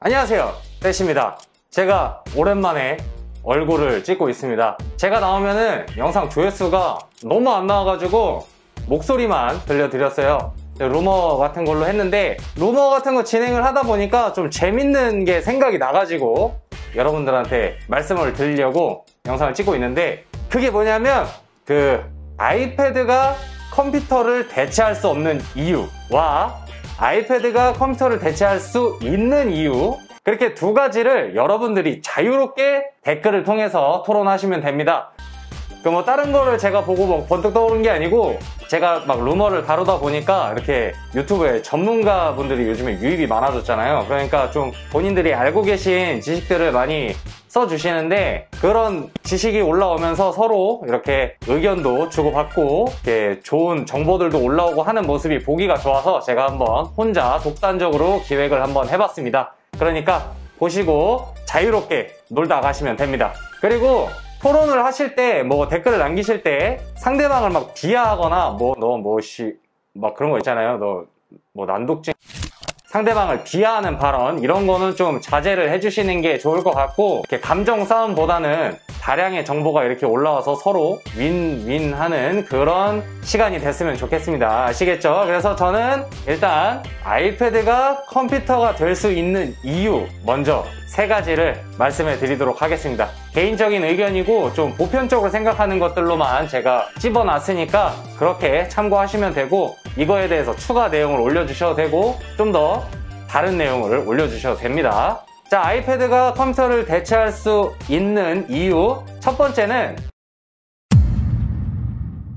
안녕하세요, 떼시입니다. 제가 오랜만에 얼굴을 찍고 있습니다. 제가 나오면은 영상 조회수가 너무 안 나와가지고 목소리만 들려드렸어요. 루머 같은 걸로 했는데, 루머 같은 거 진행을 하다 보니까 좀 재밌는 게 생각이 나가지고 여러분들한테 말씀을 드리려고 영상을 찍고 있는데, 그게 뭐냐면 아이패드가 컴퓨터를 대체할 수 없는 이유와 아이패드가 컴퓨터를 대체할 수 있는 이유, 그렇게 두 가지를 여러분들이 자유롭게 댓글을 통해서 토론하시면 됩니다. 뭐 다른 거를 제가 보고 번뜩 떠오른 게 아니고, 제가 막 루머를 다루다 보니까 이렇게 유튜브에 전문가분들이 요즘에 유입이 많아졌잖아요. 그러니까 좀 본인들이 알고 계신 지식들을 많이 써주시는데, 그런 지식이 올라오면서 서로 이렇게 의견도 주고받고 이렇게 좋은 정보들도 올라오고 하는 모습이 보기가 좋아서 제가 한번 혼자 독단적으로 기획을 한번 해봤습니다. 그러니까 보시고 자유롭게 놀다 가시면 됩니다. 그리고 토론을 하실 때, 댓글을 남기실 때 상대방을 막 비하하거나 막 그런 거 있잖아요. 난독증, 상대방을 비하하는 발언, 이런 거는 좀 자제를 해주시는 게 좋을 것 같고, 이렇게 감정 싸움보다는 다량의 정보가 이렇게 올라와서 서로 윈윈하는 그런 시간이 됐으면 좋겠습니다. 아시겠죠? 그래서 저는 일단 아이패드가 컴퓨터가 될 수 있는 이유, 먼저 3가지를 말씀해 드리도록 하겠습니다. 개인적인 의견이고 좀 보편적으로 생각하는 것들로만 제가 집어놨으니까 그렇게 참고하시면 되고, 이거에 대해서 추가 내용을 올려주셔도 되고 좀 더 다른 내용을 올려주셔도 됩니다. 자, 아이패드가 컴퓨터를 대체할 수 있는 이유, 첫 번째는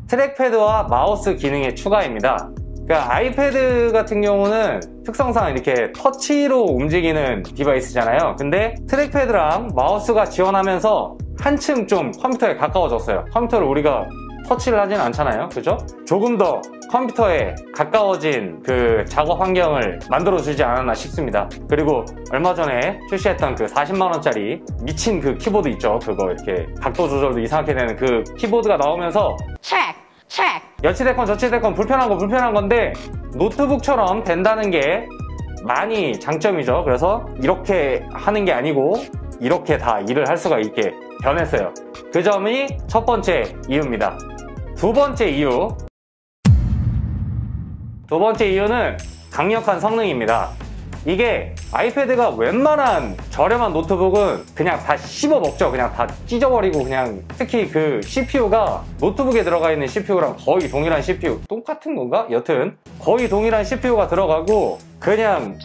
트랙패드와 마우스 기능의 추가입니다. 아이패드 같은 경우는 특성상 이렇게 터치로 움직이는 디바이스잖아요. 근데 트랙패드랑 마우스가 지원하면서 한층 좀 컴퓨터에 가까워졌어요. 컴퓨터를 우리가 터치를 하진 않잖아요, 그죠? 조금 더 컴퓨터에 가까워진 작업 환경을 만들어주지 않았나 싶습니다. 그리고 얼마 전에 출시했던 40만원짜리 미친 키보드 있죠? 그거 이렇게 각도 조절도 이상하게 되는 키보드가 나오면서 여치됐건 저치됐건 불편한 건데 노트북처럼 된다는 게 많이 장점이죠. 그래서 이렇게 하는 게 아니고 이렇게 다 일을 할 수가 있게 변했어요. 그 점이 첫 번째 이유입니다. 두 번째 이유는 강력한 성능입니다. 이게 아이패드가 웬만한 저렴한 노트북은 그냥 다 씹어먹죠. 그냥 다 찢어버리고, 그냥 특히 CPU가 노트북에 들어가 있는 CPU랑 거의 동일한 CPU, 똑같은 건가? 여튼 거의 동일한 CPU가 들어가고, 그냥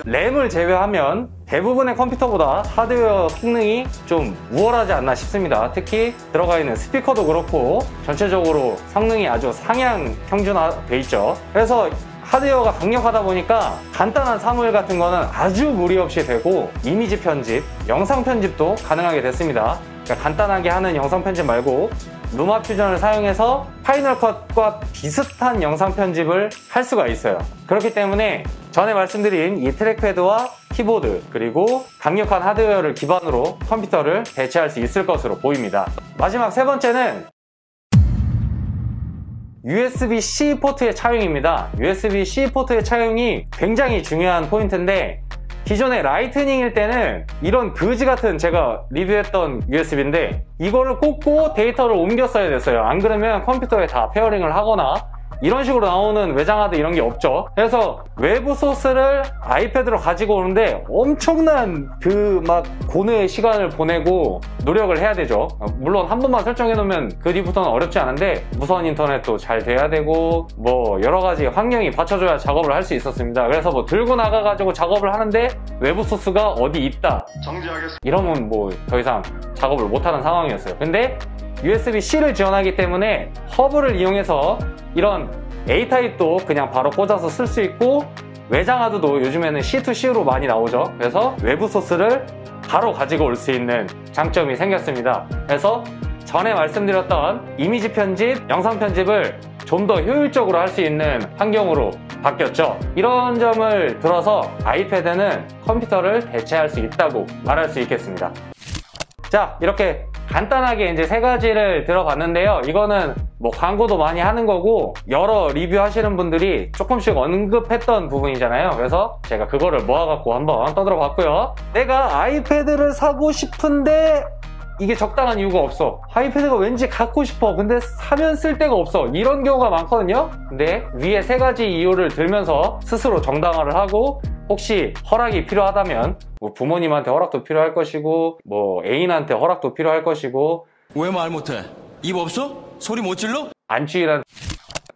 램을 제외하면 대부분의 컴퓨터보다 하드웨어 성능이 좀 우월하지 않나 싶습니다. 특히 들어가 있는 스피커도 그렇고 전체적으로 성능이 아주 상향 평준화돼 있죠. 그래서 하드웨어가 강력하다 보니까 간단한 사무일 같은 거는 아주 무리 없이 되고, 이미지 편집, 영상 편집도 가능하게 됐습니다. 그러니까 간단하게 하는 영상 편집 말고 루마 퓨전을 사용해서 파이널 컷과 비슷한 영상 편집을 할 수가 있어요. 그렇기 때문에 전에 말씀드린 이 트랙패드와 키보드, 그리고 강력한 하드웨어를 기반으로 컴퓨터를 대체할 수 있을 것으로 보입니다. 마지막 3번째는 USB-C 포트의 차용입니다. USB-C 포트의 차용이 굉장히 중요한 포인트인데, 기존의 라이트닝일 때는 이런 그지 같은, 제가 리뷰했던 USB인데 이거를 꽂고 데이터를 옮겨 써야 됐어요. 안 그러면 컴퓨터에 다 페어링을 하거나 이런 식으로 나오는 외장하드 이런 게 없죠. 그래서 외부 소스를 아이패드로 가지고 오는데 엄청난 고뇌의 시간을 보내고 노력을 해야 되죠. 물론 한 번만 설정해 놓으면 그 뒤부터는 어렵지 않은데, 무선 인터넷도 잘 돼야 되고 여러 가지 환경이 받쳐줘야 작업을 할 수 있었습니다. 그래서 들고 나가가지고 작업을 하는데 외부 소스가 어디 있다 이러면 더 이상 작업을 못하는 상황이었어요. 근데 USB-C를 지원하기 때문에 허브를 이용해서 이런 A타입도 그냥 바로 꽂아서 쓸 수 있고, 외장하드도 요즘에는 C2C로 많이 나오죠. 그래서 외부 소스를 바로 가지고 올 수 있는 장점이 생겼습니다. 그래서 전에 말씀드렸던 이미지 편집, 영상 편집을 좀 더 효율적으로 할 수 있는 환경으로 바뀌었죠. 이런 점을 들어서 아이패드는 컴퓨터를 대체할 수 있다고 말할 수 있겠습니다. 자, 이렇게 간단하게 이제 세 가지를 들어봤는데요. 이거는 뭐 광고도 많이 하는 거고 여러 리뷰 하시는 분들이 조금씩 언급했던 부분이잖아요. 그래서 제가 그거를 모아갖고 한번 떠들어 봤고요. 내가 아이패드를 사고 싶은데 이게 적당한 이유가 없어. 아이패드가 왠지 갖고 싶어. 근데 사면 쓸 데가 없어. 이런 경우가 많거든요. 근데 위에 세 가지 이유를 들면서 스스로 정당화를 하고 혹시 허락이 필요하다면 뭐 부모님한테 허락도 필요할 것이고 뭐 애인한테 허락도 필요할 것이고 왜 말 못해? 입 없어? 소리 못 질러? 안주이란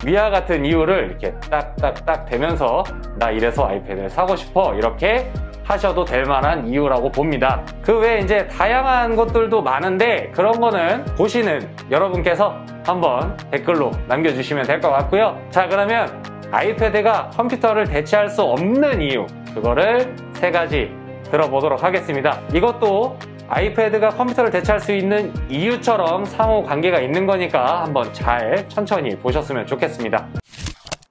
위와 같은 이유를 이렇게 딱딱딱 대면서 나 이래서 아이패드를 사고 싶어 이렇게 하셔도 될 만한 이유라고 봅니다. 그 외에 이제 다양한 것들도 많은데 그런 거는 보시는 여러분께서 한번 댓글로 남겨주시면 될 것 같고요. 자, 그러면 아이패드가 컴퓨터를 대체할 수 없는 이유, 그거를 세 가지 들어보도록 하겠습니다. 이것도 아이패드가 컴퓨터를 대체할 수 있는 이유처럼 상호 관계가 있는 거니까 한번 잘 천천히 보셨으면 좋겠습니다.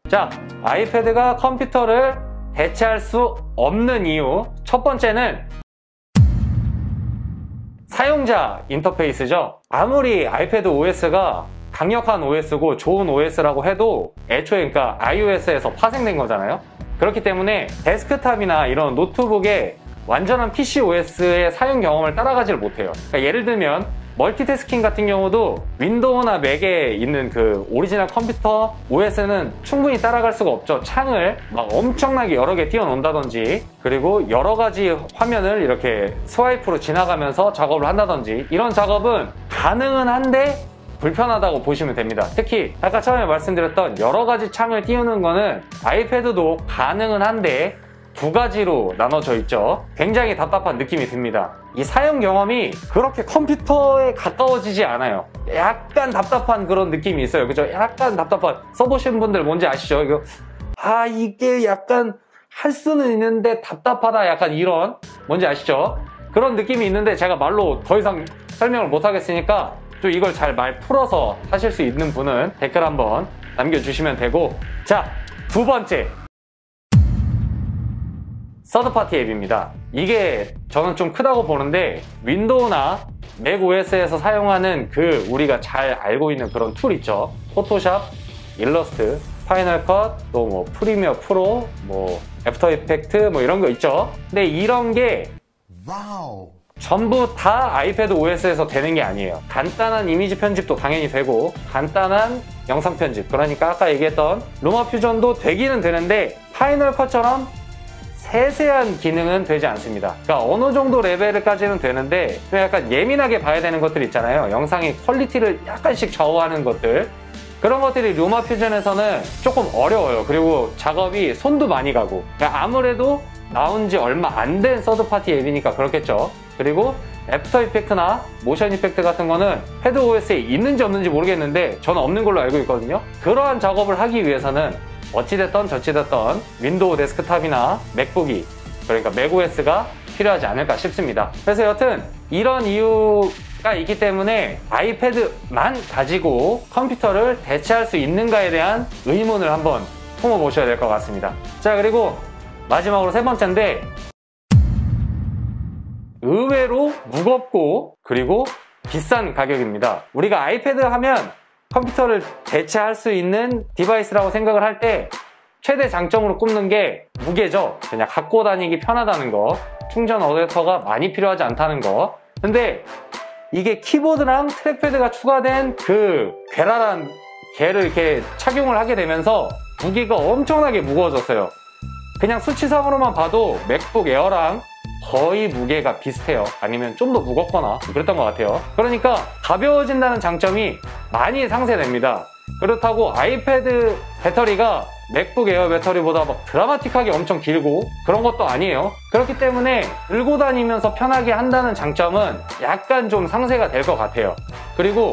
자, 아이패드가 컴퓨터를 대체할 수 없는 이유 첫 번째는 사용자 인터페이스죠. 아무리 아이패드 OS가 강력한 OS고 좋은 OS라고 해도 애초에 그러니까 iOS에서 파생된 거잖아요. 그렇기 때문에 데스크탑이나 이런 노트북의 완전한 PCOS의 사용 경험을 따라가지를 못해요. 그러니까 예를 들면 멀티태스킹 같은 경우도 윈도우나 맥에 있는 그 오리지널 컴퓨터 OS는 충분히 따라갈 수가 없죠. 창을 막 엄청나게 여러 개 띄워놓는다든지 그리고 여러 가지 화면을 이렇게 스와이프로 지나가면서 작업을 한다든지 이런 작업은 가능은 한데 불편하다고 보시면 됩니다. 특히 아까 처음에 말씀드렸던 여러 가지 창을 띄우는 거는 아이패드도 가능은 한데 두 가지로 나눠져 있죠. 굉장히 답답한 느낌이 듭니다. 이 사용 경험이 그렇게 컴퓨터에 가까워지지 않아요. 약간 답답한 그런 느낌이 있어요. 그죠? 약간 답답한. 써보신 분들 뭔지 아시죠? 이게 약간 할 수는 있는데 답답하다. 약간 이런 뭔지 아시죠? 그런 느낌이 있는데 제가 말로 더 이상 설명을 못 하겠으니까 좀 이걸 잘 말 풀어서 하실 수 있는 분은 댓글 한번 남겨주시면 되고, 자, 두 번째 서드파티 앱입니다. 이게 저는 좀 크다고 보는데 윈도우나 맥OS에서 사용하는 그 우리가 잘 알고 있는 그런 툴 있죠. 포토샵, 일러스트, 파이널 컷, 또 뭐 프리미어 프로, 뭐 애프터 이펙트 뭐 이런 거 있죠. 근데 이런 게 전부 다 아이패드 OS에서 되는 게 아니에요. 간단한 이미지 편집도 당연히 되고 간단한 영상 편집, 그러니까 아까 얘기했던 루마 퓨전도 되기는 되는데 파이널 컷처럼 세세한 기능은 되지 않습니다. 그러니까 어느 정도 레벨까지는 되는데 좀 약간 예민하게 봐야 되는 것들 있잖아요. 영상의 퀄리티를 약간씩 좌우하는 것들, 그런 것들이 루마 퓨전에서는 조금 어려워요. 그리고 작업이 손도 많이 가고, 그러니까 아무래도 나온 지 얼마 안 된 서드파티 앱이니까 그렇겠죠. 그리고 애프터 이펙트나 모션 이펙트 같은 거는 패드 OS에 있는지 없는지 모르겠는데 저는 없는 걸로 알고 있거든요. 그러한 작업을 하기 위해서는 어찌됐던 저찌됐던 윈도우 데스크탑이나 맥북이, 그러니까 맥OS가 필요하지 않을까 싶습니다. 그래서 여튼 이런 이유가 있기 때문에 아이패드만 가지고 컴퓨터를 대체할 수 있는가에 대한 의문을 한번 품어보셔야 될 것 같습니다. 자, 그리고 마지막으로 세 번째인데 의외로 무겁고 그리고 비싼 가격입니다. 우리가 아이패드 하면 컴퓨터를 대체할 수 있는 디바이스라고 생각을 할 때 최대 장점으로 꼽는 게 무게죠. 그냥 갖고 다니기 편하다는 거, 충전 어댑터가 많이 필요하지 않다는 거. 근데 이게 키보드랑 트랙패드가 추가된 그 괴랄한 개를 이렇게 착용을 하게 되면서 무게가 엄청나게 무거워졌어요. 그냥 수치상으로만 봐도 맥북 에어랑 거의 무게가 비슷해요. 아니면 좀 더 무겁거나 그랬던 것 같아요. 그러니까 가벼워진다는 장점이 많이 상쇄됩니다. 그렇다고 아이패드 배터리가 맥북 에어 배터리보다 막 드라마틱하게 엄청 길고 그런 것도 아니에요. 그렇기 때문에 들고 다니면서 편하게 한다는 장점은 약간 좀 상쇄가 될 것 같아요. 그리고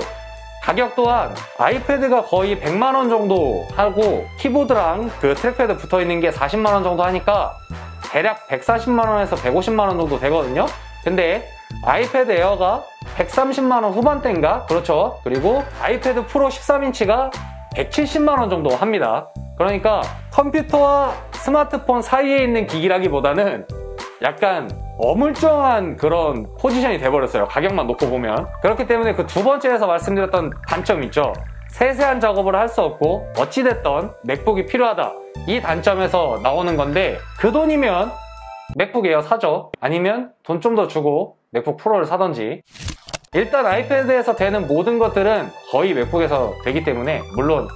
가격 또한 아이패드가 거의 100만원 정도 하고 키보드랑 그 트랙패드 붙어있는 게 40만원 정도 하니까 대략 140만원에서 150만원 정도 되거든요. 근데 아이패드 에어가 130만원 후반대인가? 그렇죠. 그리고 아이패드 프로 13인치가 170만원 정도 합니다. 그러니까 컴퓨터와 스마트폰 사이에 있는 기기라기보다는 약간 어물쩡한 그런 포지션이 돼버렸어요. 가격만 놓고 보면. 그렇기 때문에 그 두 번째에서 말씀드렸던 단점 있죠. 세세한 작업을 할 수 없고 어찌됐던 맥북이 필요하다. 이 단점에서 나오는 건데 그 돈이면 맥북 에어 사죠. 아니면 돈 좀 더 주고 맥북 프로를 사던지. 일단 아이패드에서 되는 모든 것들은 거의 맥북에서 되기 때문에 물론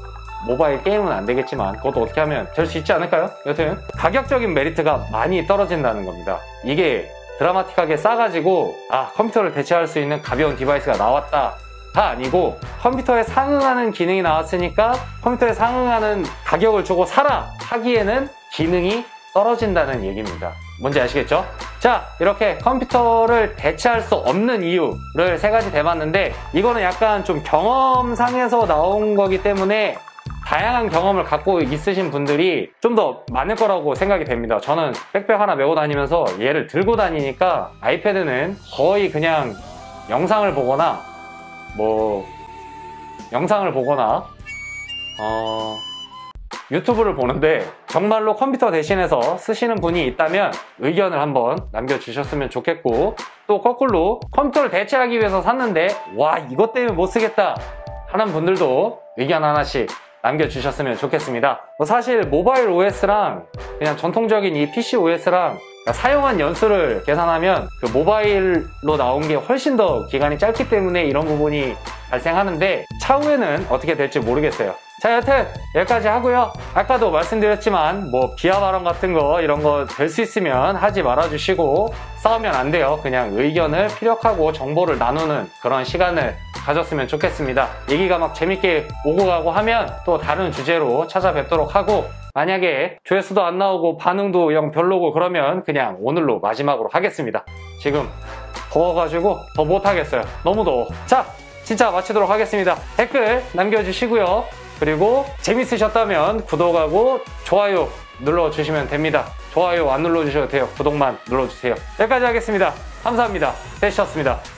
모바일 게임은 안 되겠지만 그것도 어떻게 하면 될 수 있지 않을까요? 여튼 가격적인 메리트가 많이 떨어진다는 겁니다. 이게 드라마틱하게 싸가지고 컴퓨터를 대체할 수 있는 가벼운 디바이스가 나왔다 가 아니고 컴퓨터에 상응하는 기능이 나왔으니까 컴퓨터에 상응하는 가격을 주고 사라 하기에는 기능이 떨어진다는 얘기입니다. 뭔지 아시겠죠? 자, 이렇게 컴퓨터를 대체할 수 없는 이유를 세 가지 대봤는데 이거는 약간 좀 경험상에서 나온 거기 때문에 다양한 경험을 갖고 있으신 분들이 좀 더 많을 거라고 생각이 됩니다. 저는 백팩 하나 메고 다니면서 얘를 들고 다니니까 아이패드는 거의 그냥 영상을 보거나 유튜브를 보는데 정말로 컴퓨터 대신해서 쓰시는 분이 있다면 의견을 한번 남겨주셨으면 좋겠고, 또 거꾸로 컴퓨터를 대체하기 위해서 샀는데 와 이것 때문에 못 쓰겠다 하는 분들도 의견 하나씩 남겨주셨으면 좋겠습니다. 사실 모바일 OS랑 그냥 전통적인 이 PC OS랑 사용한 연수를 계산하면 그 모바일로 나온 게 훨씬 더 기간이 짧기 때문에 이런 부분이 발생하는데 차후에는 어떻게 될지 모르겠어요. 자, 여튼 여기까지 하고요. 아까도 말씀드렸지만 비하 발언 같은 거 이런 거 될 수 있으면 하지 말아주시고 싸우면 안 돼요. 그냥 의견을 피력하고 정보를 나누는 그런 시간을 가졌으면 좋겠습니다. 얘기가 막 재밌게 오고 가고 하면 또 다른 주제로 찾아뵙도록 하고, 만약에 조회수도 안 나오고 반응도 영 별로고 그러면 그냥 오늘로 마지막으로 하겠습니다. 지금 더워가지고 더 못하겠어요. 너무 더워. 자, 진짜 마치도록 하겠습니다. 댓글 남겨주시고요. 그리고 재밌으셨다면 구독하고 좋아요 눌러주시면 됩니다. 좋아요 안 눌러주셔도 돼요. 구독만 눌러주세요. 여기까지 하겠습니다. 감사합니다. 세시였습니다.